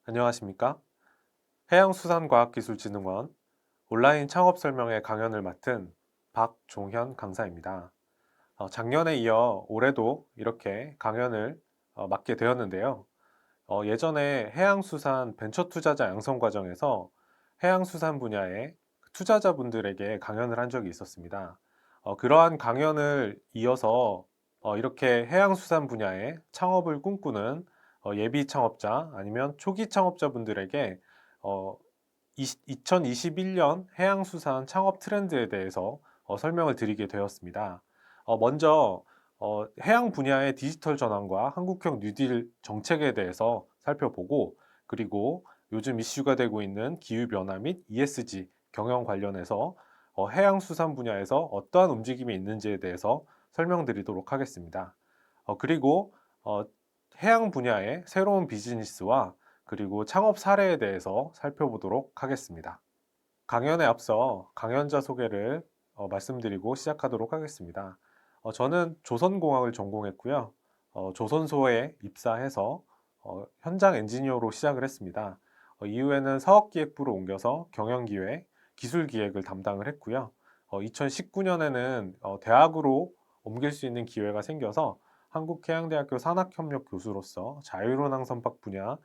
안녕하십니까? 해양수산과학기술진흥원 온라인 창업 설명회 강연을 맡은 박종현 강사입니다. 작년에 이어 올해도 이렇게 강연을 맡게 되었는데요. 예전에 해양수산 벤처투자자 양성 과정에서 해양수산 분야의 투자자분들에게 강연을 한 적이 있었습니다. 그러한 강연을 이어서 이렇게 해양수산 분야의 창업을 꿈꾸는 예비 창업자 아니면 초기 창업자분들에게 어, 2021년 해양수산 창업 트렌드에 대해서 설명을 드리게 되었습니다. 먼저 해양 분야의 디지털 전환과 한국형 뉴딜 정책에 대해서 살펴보고, 그리고 요즘 이슈가 되고 있는 기후변화 및 ESG 경영 관련해서 해양수산 분야에서 어떠한 움직임이 있는지에 대해서 설명드리도록 하겠습니다. 그리고 해양 분야의 새로운 비즈니스와 그리고 창업 사례에 대해서 살펴보도록 하겠습니다. 강연에 앞서 강연자 소개를 말씀드리고 시작하도록 하겠습니다. 저는 조선공학을 전공했고요. 조선소에 입사해서 현장 엔지니어로 시작을 했습니다. 이후에는 사업기획부로 옮겨서 경영기획, 기술기획을 담당을 했고요. 2019년에는 대학으로 옮길 수 있는 기회가 생겨서 한국해양대학교 산학협력 교수로서 자유로운 항선박 분야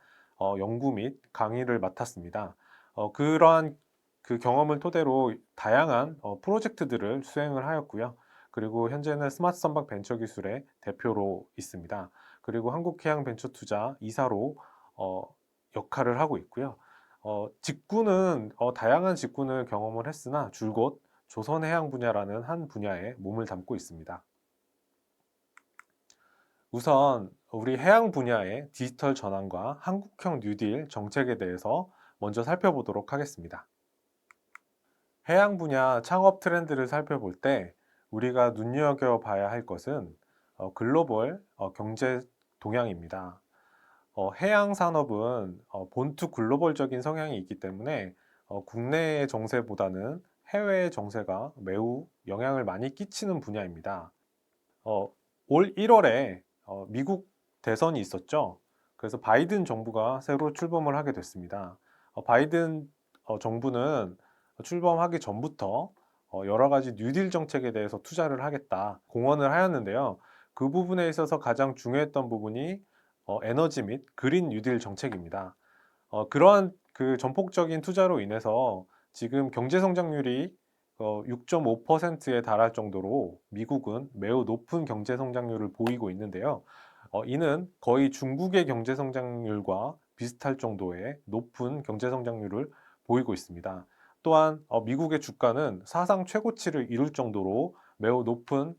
연구 및 강의를 맡았습니다. 그러한 그 경험을 토대로 다양한 프로젝트들을 수행을 하였고요. 그리고 현재는 스마트 선박 벤처 기술의 대표로 있습니다. 그리고 한국해양벤처투자 이사로 역할을 하고 있고요. 직구는 다양한 직군을 경험을 했으나 줄곧 조선해양 분야라는 한 분야에 몸을 담고 있습니다. 우선 우리 해양 분야의 디지털 전환과 한국형 뉴딜 정책에 대해서 먼저 살펴보도록 하겠습니다. 해양 분야 창업 트렌드를 살펴볼 때 우리가 눈여겨봐야 할 것은 글로벌 경제 동향입니다. 해양 산업은 본투 글로벌적인 성향이 있기 때문에 국내의 정세보다는 해외의 정세가 매우 영향을 많이 끼치는 분야입니다. 어, 올 1월에 미국 대선이 있었죠. 그래서 바이든 정부가 새로 출범을 하게 됐습니다. 바이든 정부는 출범하기 전부터 여러 가지 뉴딜 정책에 대해서 투자를 하겠다 공언을 하였는데요. 그 부분에 있어서 가장 중요했던 부분이 에너지 및 그린 뉴딜 정책입니다. 그러한 그 전폭적인 투자로 인해서 지금 경제 성장률이 6.5%에 달할 정도로 미국은 매우 높은 경제 성장률을 보이고 있는데요. 이는 거의 중국의 경제 성장률과 비슷할 정도의 높은 경제 성장률을 보이고 있습니다. 또한 미국의 주가는 사상 최고치를 이룰 정도로 매우 높은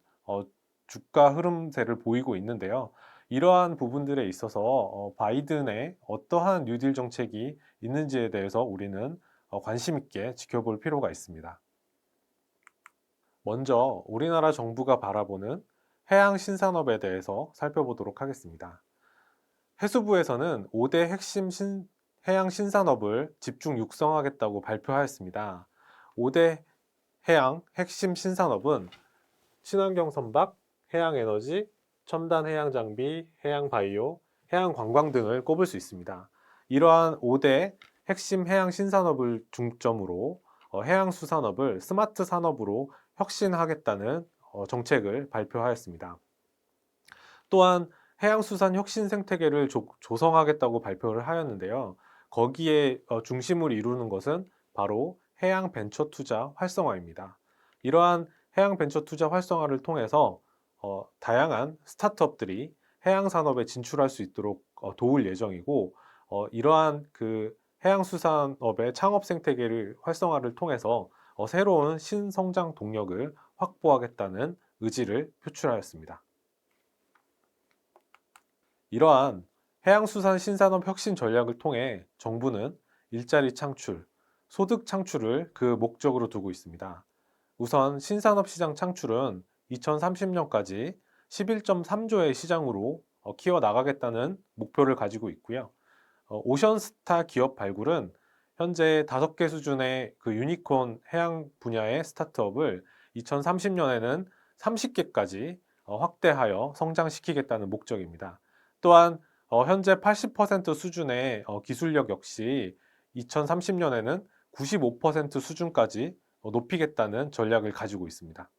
주가 흐름세를 보이고 있는데요. 이러한 부분들에 있어서 바이든의 어떠한 뉴딜 정책이 있는지에 대해서 우리는 관심 있게 지켜볼 필요가 있습니다. 먼저 우리나라 정부가 바라보는 해양 신산업에 대해서 살펴보도록 하겠습니다. 해수부에서는 5대 핵심 해양 신산업을 집중 육성하겠다고 발표하였습니다. 5대 해양 핵심 신산업은 친환경 선박, 해양 에너지, 첨단 해양 장비, 해양 바이오, 해양 관광 등을 꼽을 수 있습니다. 이러한 5대 핵심 해양 신산업을 중점으로 해양 수산업을 스마트 산업으로 혁신하겠다는 정책을 발표하였습니다. 또한 해양수산 혁신 생태계를 조성하겠다고 발표를 하였는데요. 거기에 중심을 이루는 것은 바로 해양 벤처 투자 활성화입니다. 이러한 해양 벤처 투자 활성화를 통해서 다양한 스타트업들이 해양 산업에 진출할 수 있도록 도울 예정이고, 이러한 그 해양수산업의 창업 생태계를 활성화를 통해서 새로운 신성장 동력을 확보하겠다는 의지를 표출하였습니다. 이러한 해양수산 신산업 혁신 전략을 통해 정부는 일자리 창출, 소득 창출을 그 목적으로 두고 있습니다. 우선 신산업 시장 창출은 2030년까지 11.3조의 시장으로 키워 나가겠다는 목표를 가지고 있고요. 오션스타 기업 발굴은 현재 5개 수준의 그 유니콘 해양 분야의 스타트업을 2030년에는 30개까지 확대하여 성장시키겠다는 목적입니다. 또한 현재 80% 수준의 기술력 역시 2030년에는 95% 수준까지 높이겠다는 전략을 가지고 있습니다.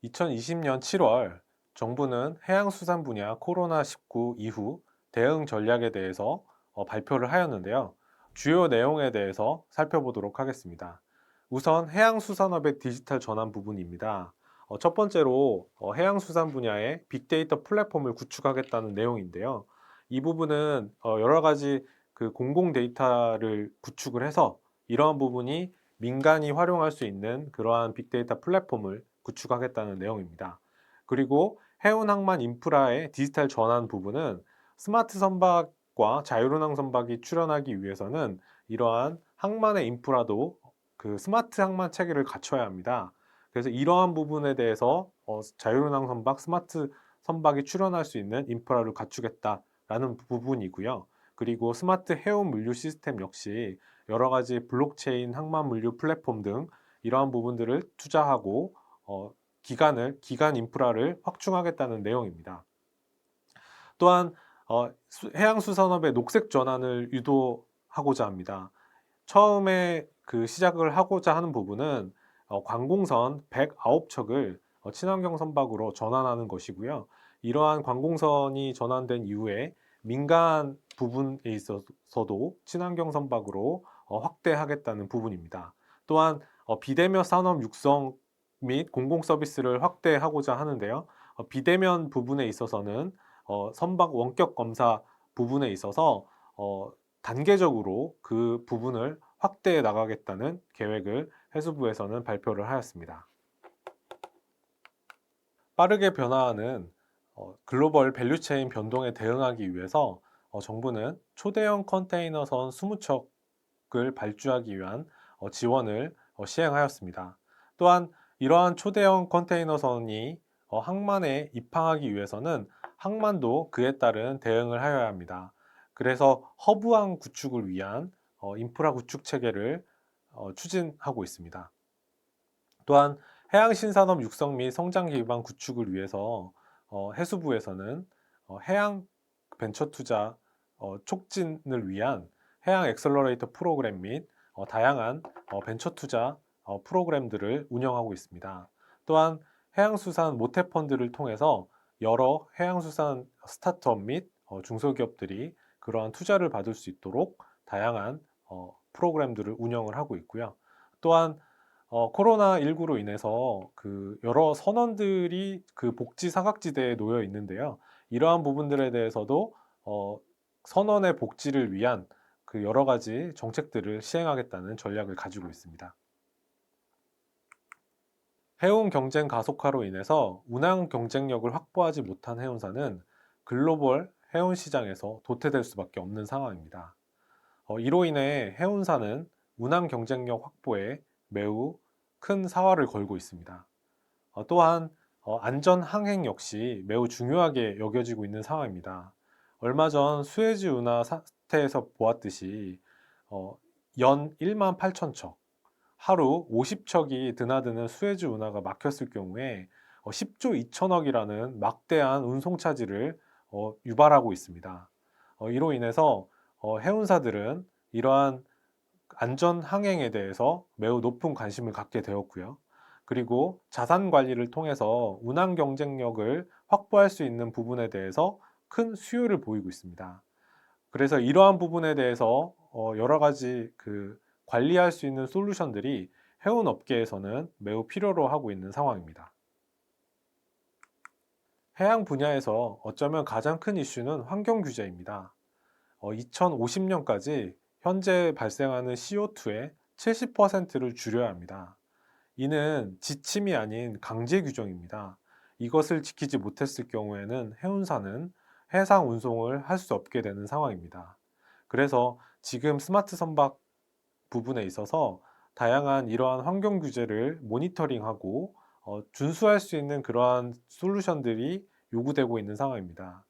2020년 7월 정부는 해양수산 분야 코로나19 이후 대응 전략에 대해서 발표를 하였는데요. 주요 내용에 대해서 살펴보도록 하겠습니다. 우선 해양수산업의 디지털 전환 부분입니다. 첫 번째로 해양수산 분야의 빅데이터 플랫폼을 구축하겠다는 내용인데요. 이 부분은 여러 가지 그 공공 데이터를 구축을 해서 이러한 부분이 민간이 활용할 수 있는 그러한 빅데이터 플랫폼을 구축하겠다는 내용입니다. 그리고 해운 항만 인프라의 디지털 전환 부분은 스마트 선박과 자율운항 선박이 출현하기 위해서는 이러한 항만의 인프라도 그 스마트 항만 체계를 갖춰야 합니다. 그래서 이러한 부분에 대해서 자율운항 선박, 스마트 선박이 출현할 수 있는 인프라를 갖추겠다라는 부분이고요. 그리고 스마트 해운 물류 시스템 역시 여러 가지 블록체인 항만 물류 플랫폼 등 이러한 부분들을 투자하고 기간 인프라를 확충하겠다는 내용입니다. 또한 해양수산업의 녹색 전환을 유도하고자 합니다. 처음에 그 시작을 하고자 하는 부분은 관공선 109척을 친환경 선박으로 전환하는 것이고요. 이러한 관공선이 전환된 이후에 민간 부분에 있어서도 친환경 선박으로 확대하겠다는 부분입니다. 또한 비대면 산업 육성 및 공공 서비스를 확대하고자 하는데요. 비대면 부분에 있어서는 선박 원격 검사 부분에 있어서 단계적으로 그 부분을 확대해 나가겠다는 계획을 해수부에서는 발표를 하였습니다. 빠르게 변화하는 글로벌 밸류체인 변동에 대응하기 위해서 정부는 초대형 컨테이너선 20척을 발주하기 위한 지원을 시행하였습니다. 또한 이러한 초대형 컨테이너선이 항만에 입항하기 위해서는 항만도 그에 따른 대응을 하여야 합니다. 그래서 허브항 구축을 위한 인프라 구축 체계를 추진하고 있습니다. 또한 해양신산업 육성 및 성장 기반 구축을 위해서 해수부에서는 해양 벤처 투자 촉진을 위한 해양 엑셀러레이터 프로그램 및 다양한 벤처 투자 프로그램들을 운영하고 있습니다. 또한 해양수산 모태펀드를 통해서 여러 해양수산 스타트업 및 중소기업들이 그러한 투자를 받을 수 있도록 다양한 프로그램들을 운영을 하고 있고요. 또한 코로나19로 인해서 그 여러 선언들이 그 복지 사각지대에 놓여 있는데요. 이러한 부분들에 대해서도 선언의 복지를 위한 그 여러 가지 정책들을 시행하겠다는 전략을 가지고 있습니다. 해운 경쟁 가속화로 인해서 운항 경쟁력을 확보하지 못한 해운사는 글로벌 해운 시장에서 도태될 수밖에 없는 상황입니다. 이로 인해 해운사는 운항 경쟁력 확보에 매우 큰 사활을 걸고 있습니다. 또한 안전 항행 역시 매우 중요하게 여겨지고 있는 상황입니다. 얼마 전 수에즈 운하 사태에서 보았듯이 연 1만 8천 척, 하루 50척이 드나드는 수에즈 운하가 막혔을 경우에 10조 2천억이라는 막대한 운송 차질을 유발하고 있습니다. 이로 인해서 해운사들은 이러한 안전 항행에 대해서 매우 높은 관심을 갖게 되었고요. 그리고 자산 관리를 통해서 운항 경쟁력을 확보할 수 있는 부분에 대해서 큰 수요를 보이고 있습니다. 그래서 이러한 부분에 대해서 여러 가지 그 관리할 수 있는 솔루션들이 해운 업계에서는 매우 필요로 하고 있는 상황입니다. 해양 분야에서 어쩌면 가장 큰 이슈는 환경 규제입니다. 2050년까지 현재 발생하는 CO2의 70%를 줄여야 합니다. 이는 지침이 아닌 강제 규정입니다. 이것을 지키지 못했을 경우에는 해운사는 해상 운송을 할 수 없게 되는 상황입니다. 그래서 지금 스마트 선박 부분에 있어서 다양한 이러한 환경 규제를 모니터링하고 준수할 수 있는 그러한 솔루션들이 요구되고 있는 상황입니다.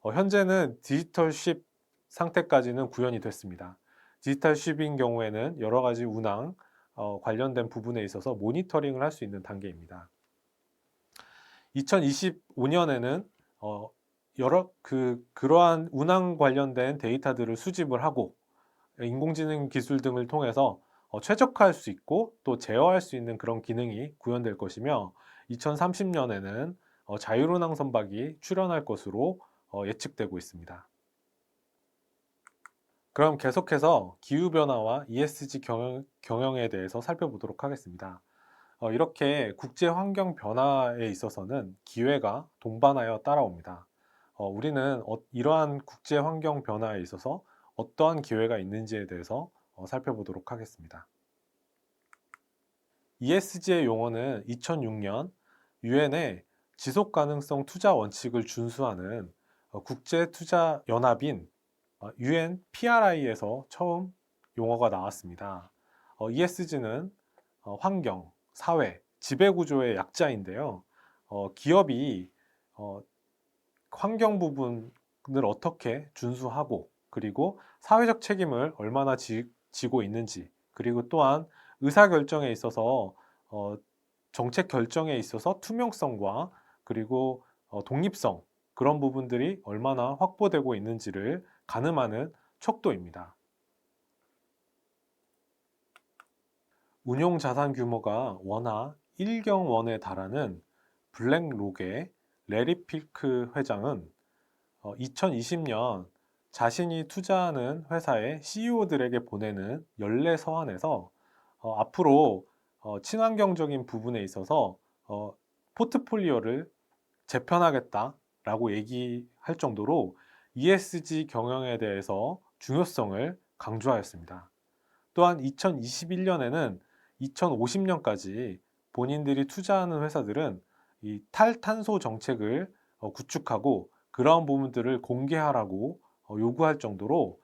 현재는 디지털 쉽 상태까지는 구현이 됐습니다. 디지털 쉽인 경우에는 여러 가지 운항 관련된 부분에 있어서 모니터링을 할 수 있는 단계입니다. 2025년에는 그러한 운항 관련된 데이터들을 수집을 하고 인공지능 기술 등을 통해서 최적화할 수 있고 또 제어할 수 있는 그런 기능이 구현될 것이며 2030년에는 자율운항 선박이 출현할 것으로 예측되고 있습니다. 그럼 계속해서 기후변화와 ESG 경영에 대해서 살펴보도록 하겠습니다. 이렇게 국제 환경 변화에 있어서는 기회가 동반하여 따라옵니다. 우리는 이러한 국제 환경 변화에 있어서 어떠한 기회가 있는지에 대해서 살펴보도록 하겠습니다. ESG의 용어는 2006년 유엔의 지속 가능성 투자 원칙을 준수하는 국제 투자 연합인 UNPRI에서 처음 용어가 나왔습니다. ESG는 환경, 사회, 지배구조의 약자인데요. 기업이 환경 부분을 어떻게 준수하고 그리고 사회적 책임을 얼마나 지고 있는지 그리고 또한 의사결정에 있어서 정책 결정에 있어서 투명성과 그리고 독립성 그런 부분들이 얼마나 확보되고 있는지를 가늠하는 척도입니다. 운용 자산 규모가 원화 1경 원에 달하는 블랙록의 레리 필크 회장은 2020년 자신이 투자하는 회사의 CEO들에게 보내는 연례 서한에서 앞으로 친환경적인 부분에 있어서 포트폴리오를 재편하겠다라고 얘기할 정도로 ESG 경영에 대해서 중요성을 강조하였습니다. 또한 2021년에는 2050년까지 본인들이 투자하는 회사들은 이 탈탄소 정책을 구축하고 그러한 부분들을 공개하라고 요구할 정도로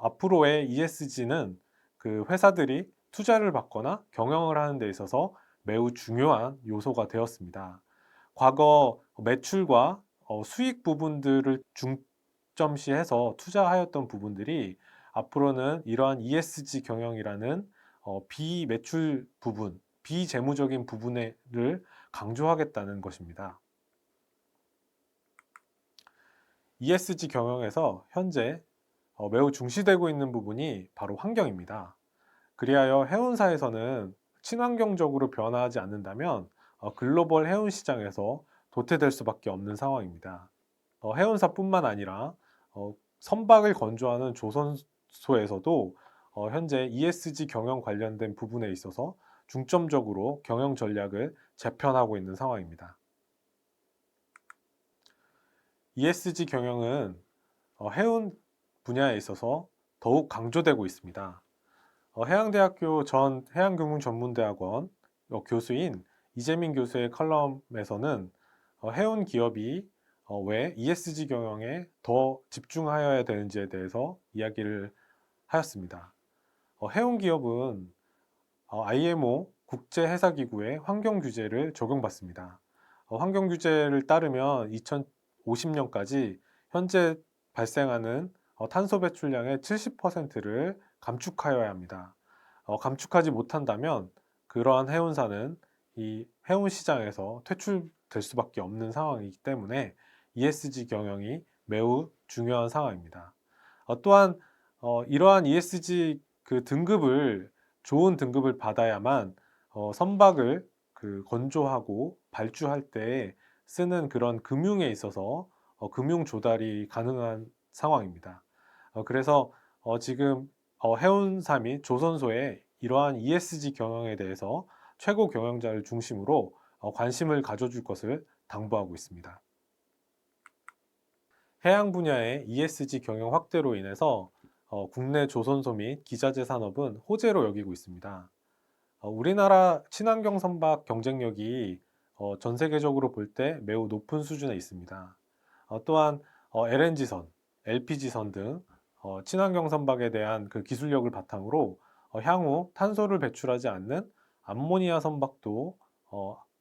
앞으로의 ESG는 그 회사들이 투자를 받거나 경영을 하는 데 있어서 매우 중요한 요소가 되었습니다. 과거 매출과 수익 부분들을 중점시해서 투자하였던 부분들이 앞으로는 이러한 ESG 경영이라는 비매출 부분, 비재무적인 부분을 강조하겠다는 것입니다. ESG 경영에서 현재 매우 중시되고 있는 부분이 바로 환경입니다. 그리하여 해운사에서는 친환경적으로 변화하지 않는다면 글로벌 해운 시장에서 도태될 수밖에 없는 상황입니다. 해운사뿐만 아니라 선박을 건조하는 조선소에서도 현재 ESG 경영 관련된 부분에 있어서 중점적으로 경영 전략을 재편하고 있는 상황입니다. ESG 경영은 해운 분야에 있어서 더욱 강조되고 있습니다. 해양대학교 전 해양금융전문대학원 교수인 이재민 교수의 칼럼에서는 해운 기업이 왜 ESG 경영에 더 집중하여야 되는지에 대해서 이야기를 하였습니다. 해운 기업은 IMO 국제해사기구의 환경 규제를 적용받습니다. 환경 규제를 따르면 2050년까지 현재 발생하는 탄소 배출량의 70%를 감축하여야 합니다. 감축하지 못한다면 그러한 해운사는 이 해운 시장에서 퇴출될 수밖에 없는 상황이기 때문에 ESG 경영이 매우 중요한 상황입니다. 또한 이러한 ESG 좋은 등급을 받아야만 선박을 건조하고 발주할 때 쓰는 그런 금융에 있어서 금융 조달이 가능한 상황입니다. 그래서 지금 해운사 및 조선소의 이러한 ESG 경영에 대해서 최고 경영자를 중심으로 관심을 가져줄 것을 당부하고 있습니다. 해양 분야의 ESG 경영 확대로 인해서 국내 조선소 및 기자재 산업은 호재로 여기고 있습니다. 우리나라 친환경 선박 경쟁력이 전 세계적으로 볼 때 매우 높은 수준에 있습니다. 또한 LNG선, LPG선 등 친환경 선박에 대한 그 기술력을 바탕으로 향후 탄소를 배출하지 않는 암모니아 선박도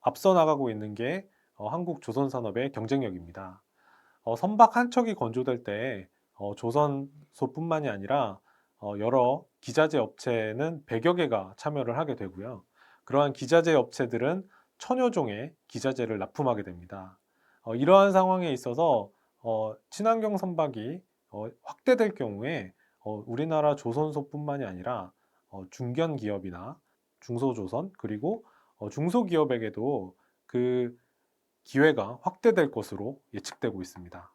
앞서 나가고 있는 게 한국 조선산업의 경쟁력입니다. 선박 한 척이 건조될 때 조선소뿐만이 아니라 여러 기자재 업체는 100여 개가 참여를 하게 되고요. 그러한 기자재 업체들은 천여 종의 기자재를 납품하게 됩니다. 이러한 상황에 있어서 친환경 선박이 확대될 경우에 우리나라 조선소뿐만이 아니라 중견기업이나 중소조선 그리고 중소기업에게도 그 기회가 확대될 것으로 예측되고 있습니다.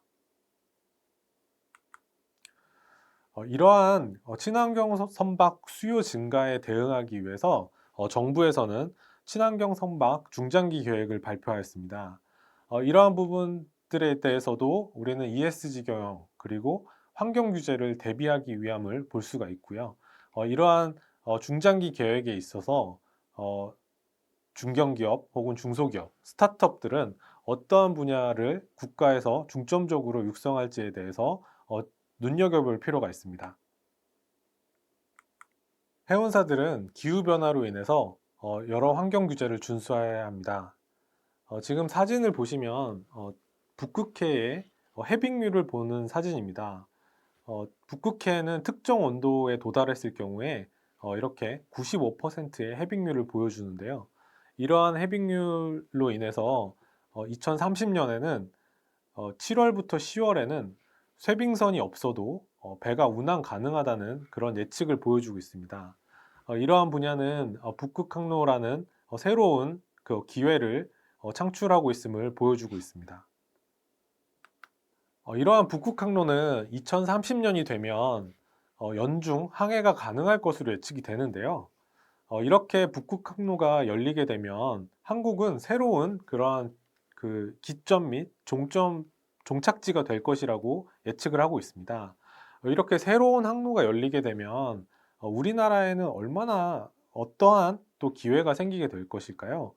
이러한 친환경 선박 수요 증가에 대응하기 위해서 정부에서는 친환경 선박 중장기 계획을 발표하였습니다. 이러한 부분들에 대해서도 우리는 ESG 경영 그리고 환경 규제를 대비하기 위함을 볼 수가 있고요. 이러한 중장기 계획에 있어서 중견기업 혹은 중소기업, 스타트업들은 어떠한 분야를 국가에서 중점적으로 육성할지에 대해서 눈여겨볼 필요가 있습니다. 해운사들은 기후변화로 인해서 여러 환경 규제를 준수해야 합니다. 지금 사진을 보시면 북극해의 해빙률을 보는 사진입니다. 북극해는 특정 온도에 도달했을 경우에 이렇게 95%의 해빙률을 보여주는데요. 이러한 해빙률로 인해서 2030년에는 7월부터 10월에는 쇠빙선이 없어도 배가 운항 가능하다는 그런 예측을 보여주고 있습니다. 이러한 분야는 북극항로라는 새로운 그 기회를 창출하고 있음을 보여주고 있습니다. 이러한 북극항로는 2030년이 되면 연중 항해가 가능할 것으로 예측이 되는데요. 이렇게 북극항로가 열리게 되면 한국은 새로운 그러한 그 기점 및 종착지가 될 것이라고 예측을 하고 있습니다. 이렇게 새로운 항로가 열리게 되면 우리나라에는 얼마나 어떠한 또 기회가 생기게 될 것일까요?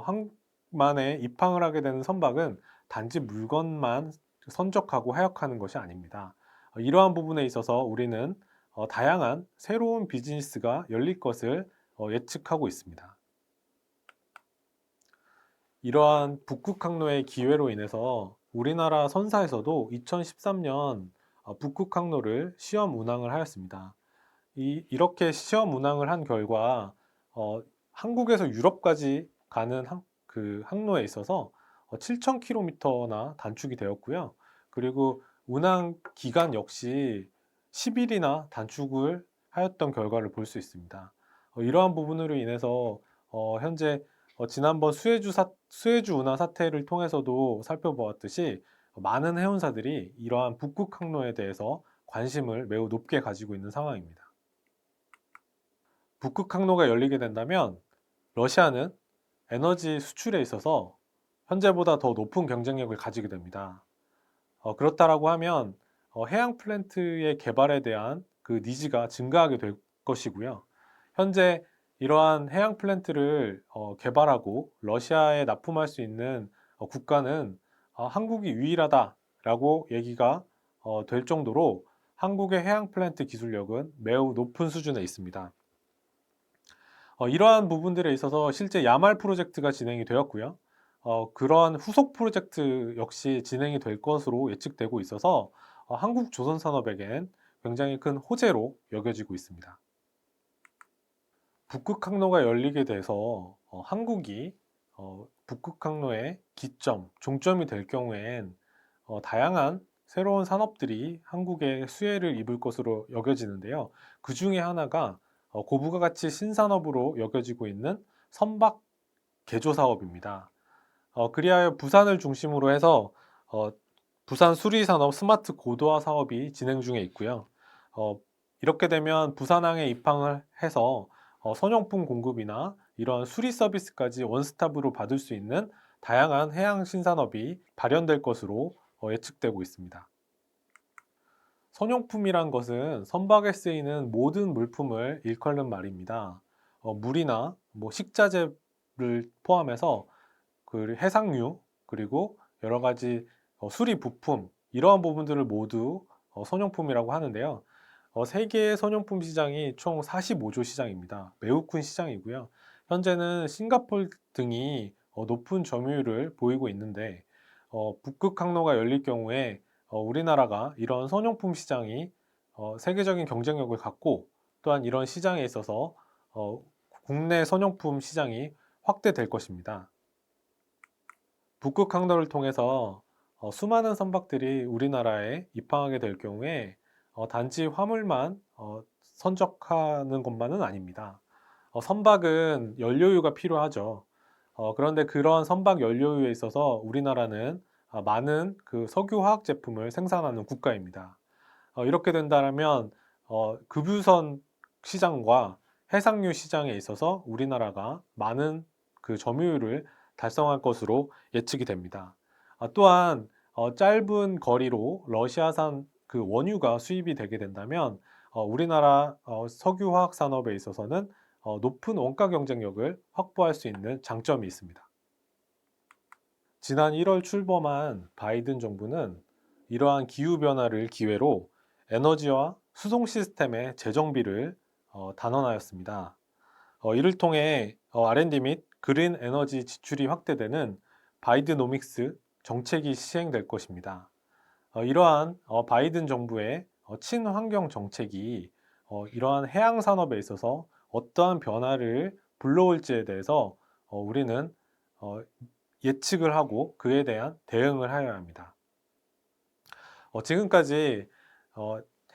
항만에 입항을 하게 되는 선박은 단지 물건만 선적하고 하역하는 것이 아닙니다. 이러한 부분에 있어서 우리는 다양한 새로운 비즈니스가 열릴 것을 예측하고 있습니다. 이러한 북극항로의 기회로 인해서 우리나라 선사에서도 2013년 북극항로를 시험 운항을 하였습니다. 이렇게 시험 운항을 한 결과 한국에서 유럽까지 가는 그 항로에 있어서 7,000km나 단축이 되었고요. 그리고 운항 기간 역시 10일이나 단축을 하였던 결과를 볼 수 있습니다. 이러한 부분으로 인해서 현재 지난번 수에주 운하 사태를 통해서도 살펴보았듯이 많은 해운사들이 이러한 북극 항로에 대해서 관심을 매우 높게 가지고 있는 상황입니다. 북극 항로가 열리게 된다면 러시아는 에너지 수출에 있어서 현재보다 더 높은 경쟁력을 가지게 됩니다. 그렇다라고 하면 해양 플랜트의 개발에 대한 그 니즈가 증가하게 될 것이고요. 현재 이러한 해양 플랜트를 개발하고 러시아에 납품할 수 있는 국가는 한국이 유일하다라고 얘기가 될 정도로 한국의 해양 플랜트 기술력은 매우 높은 수준에 있습니다. 이러한 부분들에 있어서 실제 야말 프로젝트가 진행이 되었고요. 그러한 후속 프로젝트 역시 진행이 될 것으로 예측되고 있어서 한국 조선산업에겐 굉장히 큰 호재로 여겨지고 있습니다. 북극항로가 열리게 돼서 한국이 북극항로의 기점, 종점이 될 경우엔 다양한 새로운 산업들이 한국에 수혜를 입을 것으로 여겨지는데요. 그 중에 하나가 고부가 가치 신산업으로 여겨지고 있는 선박 개조 사업입니다. 그리하여 부산을 중심으로 해서 부산 수리산업 스마트 고도화 사업이 진행 중에 있고요. 이렇게 되면 부산항에 입항을 해서 선용품 공급이나 이런 수리 서비스까지 원스톱으로 받을 수 있는 다양한 해양 신산업이 발현될 것으로 예측되고 있습니다. 선용품이란 것은 선박에 쓰이는 모든 물품을 일컬는 말입니다. 물이나 식자재를 포함해서 그 해상류 그리고 여러 가지 수리 부품 이러한 부분들을 모두 선용품이라고 하는데요. 세계의 선용품 시장이 총 45조 시장입니다. 매우 큰 시장이고요. 현재는 싱가포르 등이 높은 점유율을 보이고 있는데 북극 항로가 열릴 경우에 우리나라가 이런 선용품 시장이 세계적인 경쟁력을 갖고 또한 이런 시장에 있어서 국내 선용품 시장이 확대될 것입니다. 북극 항로를 통해서 수많은 선박들이 우리나라에 입항하게 될 경우에 단지 화물만 선적하는 것만은 아닙니다. 선박은 연료유가 필요하죠. 그런데 그러한 선박 연료유에 있어서 우리나라는 많은 그 석유화학 제품을 생산하는 국가입니다. 이렇게 된다면 급유선 시장과 해상유 시장에 있어서 우리나라가 많은 그 점유율을 달성할 것으로 예측이 됩니다. 또한 짧은 거리로 러시아산 그 원유가 수입이 되게 된다면 우리나라 석유화학 산업에 있어서는 높은 원가 경쟁력을 확보할 수 있는 장점이 있습니다. 지난 1월 출범한 바이든 정부는 이러한 기후변화를 기회로 에너지와 수송 시스템의 재정비를 단언하였습니다. 이를 통해 R&D 및 그린 에너지 지출이 확대되는 바이드노믹스 정책이 시행될 것입니다. 이러한 바이든 정부의 친환경 정책이 이러한 해양 산업에 있어서 어떠한 변화를 불러올지에 대해서 우리는 예측을 하고 그에 대한 대응을 하여야 합니다. 지금까지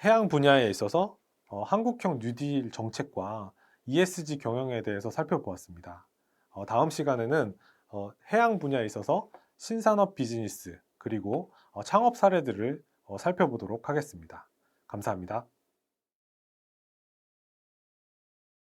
해양 분야에 있어서 한국형 뉴딜 정책과 ESG 경영에 대해서 살펴보았습니다. 다음 시간에는 해양 분야에 있어서 신산업 비즈니스 그리고 창업 사례들을 살펴보도록 하겠습니다. 감사합니다.